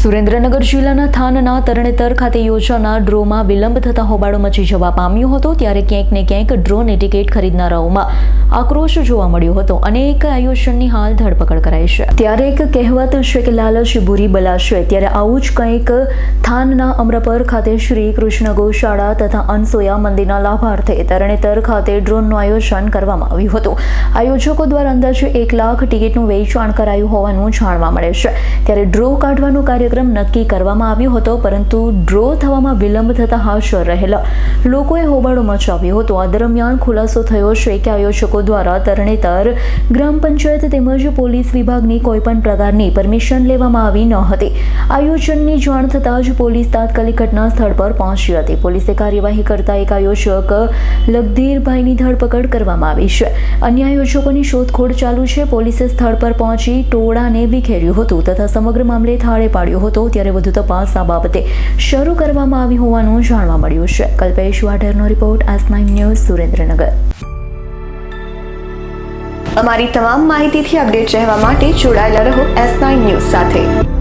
સુરેન્દ્રનગર જિલ્લાના થાનના તરણેતર ખાતે યોજાનાર ડ્રોમાં વિલંબ થતા હોબાળો મચી જવા પામ્યો હતો, ત્યારે ક્યાંક ને ક્યાંક ડ્રોની ટિકિટ ખરીદનારાઓમાં આક્રોશ જોવા મળ્યો હતો અને એક આયોજનની હાલ ધરપકડ કરાઈ છે। ત્યારે એક કહેવત છે કે લાલચ બુરી બલા છે, ત્યારે આવું જ કંઈક થાનના અમરાપર ખાતે શ્રી કૃષ્ણ ગૌશાળા તથા અનસોયા મંદિરના લાભાર્થે તરણેતર ખાતે ડ્રોનનું આયોજન કરવામાં આવ્યું હતું। આયોજકો દ્વારા અંદાજે 1 લાખ ટિકિટનું વેચાણ કરાયું હોવાનું જાણવા મળે છે। ત્યારે ડ્રો કાઢવાનો કાર્યક્રમ નક્કી કરવામાં આવ્યો હતો, પરંતુ ડ્રો થવામાં વિલંબ થતા હાજર રહેલા લોકોએ હોબાળો મચાવ્યો હતો। આ દરમિયાન ખુલાસો થયો છે કે આયોજકો દ્વારા તરણેતર ગ્રામ પંચાયત તેમજ પોલીસ વિભાગની કોઈપણ પ્રકારની પરમિશન લેવામાં આવી ન હતી। આયોજનની જાણ થતાં જ પોલીસ તાત્કાલિક ઘટના સ્થળ પર પહોંચી હતી। પોલીસે કાર્યવાહી કરતા એક આયોજક લગધીરભાઈની ધરપકડ કરવામાં આવી છે। અન્ય આયોજકોની શોધખોળ ચાલુ છે। પોલીસે સ્થળ પર પહોંચી ટોળાને વિખેર્યું હતું તથા સમગ્ર મામલે થાળે પાડ્યો હતો, ત્યારે વધુ તપાસ આ બાબતે શરૂ કરવામાં આવી હોવાનું જાણવા મળ્યું છે। કલ્પેશ વાઢેરનો રિપોર્ટ, S9 ન્યૂઝ, સુરેન્દ્રનગર। અમારી તમામ માહિતીથી અપડેટ રહેવા માટે જોડાયેલા રહો S9 ન્યૂઝ સાથે।